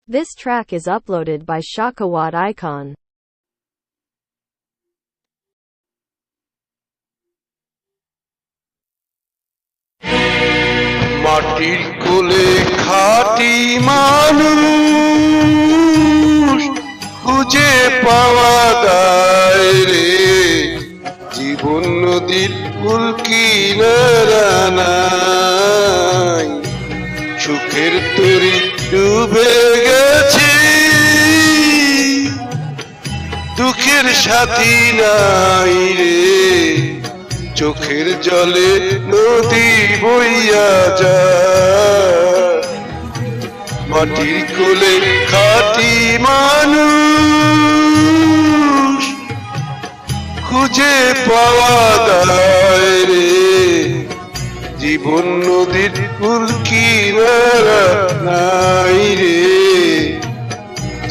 This track is uploaded by Shakawat Icon. মাটির কোলে খাঁটি মানুষ খুঁজে পাওয়া যায় রে, জীবন নদীর কুল কিনারা নাই, সুখের তরি ডুবে গেছে, দুঃখের সাথী নাই রে, চোখের জলে নদী বইয়া যায়। মাটির কোলে খাঁটি মানুষ খুঁজে পাওয়া যায় রে, জীবন নদীর কুল কিনারা নাই রে,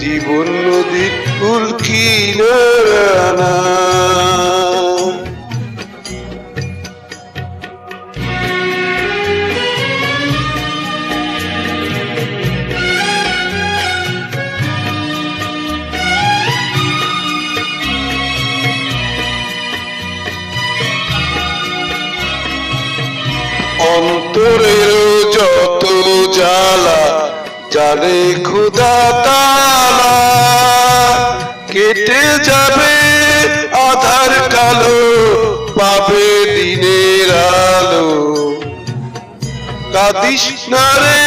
জীবন নদীর কুল কিনারা নাই। অন্তরের যত জ্বালা জানে খোদা তাআলা, কেটে যাবে আধার কালো, পাবে দিনের আলো। কাঁদিস না রে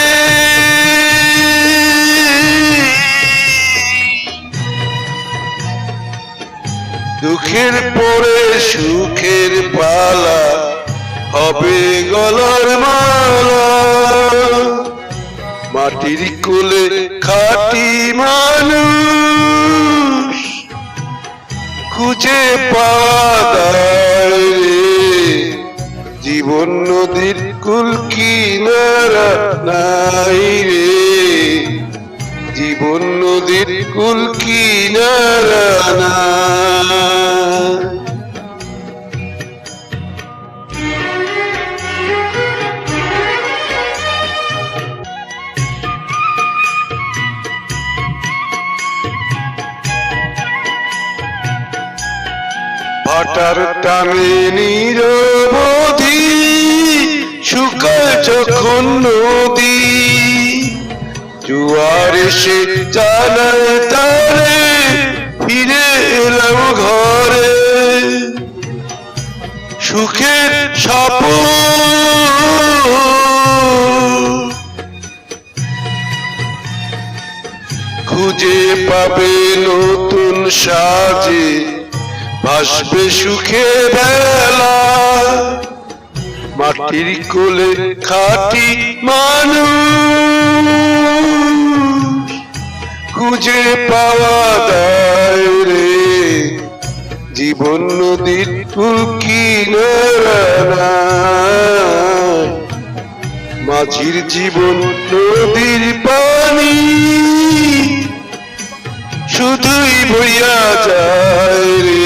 দুঃখের পরে সুখের পালা, হবে গলার মালা। মাটির কোলে খাঁটি মানুষ খুঁজে পাওয়া যায় রে, জীবন নদীর কুল কিনারা নাই রে, জীবন নদীর কুল কিনারা নাই। ভাটার টানে নিরবধি শুকায় যখন নদী, জোয়ার এসে জানায় তারে ফিরে এলাম ঘরে। সুখের স্বপ্ন খুঁজে পাবে নতুন সাজে, ভাসবে সুখে বেলা। মাটির কোলে খাঁটি মানুষ খুঁজে পাওয়া যায় রে, জীবন নদীর কুল কিনারা নাই। মাঝির জীবন নদীর পানি শুধুই বইয়া যায় রে,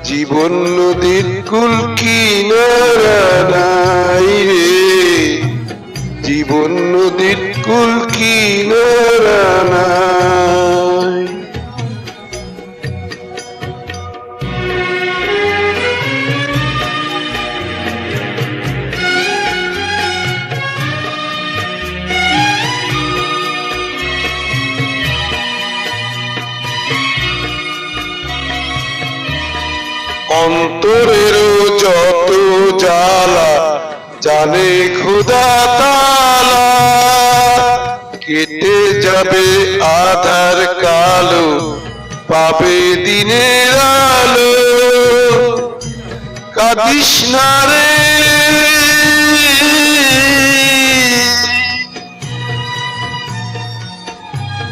জীবন নদীর কুল কিনারা নাই রে, জীবন নদীর কুল কিনারা নাই। অন্তরের যত জ্বালা জানে খোদা তাআলা, কেটে যাবে আধার কালো, পাবে দিনের আলো। কাঁদিস না রে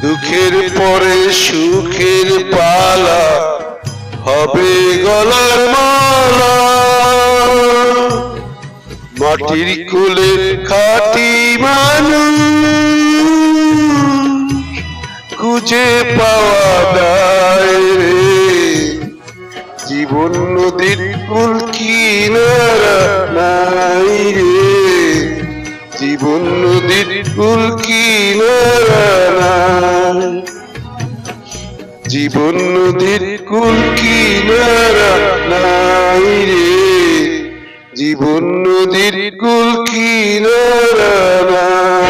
দুঃখের পরে সুখের পালা, হবে গলার মালা। মাটির কোলে খাঁটি মানুষ খুঁজে পাওয়া যায় রে, জীবন নদীর কুল কিনারা নাই রে, জীবন নদীর কুল কিনারা নাই। জীবন নদীর কুল কিনারা নাই রে, জীবন নদীর কুল কিনারা নাই।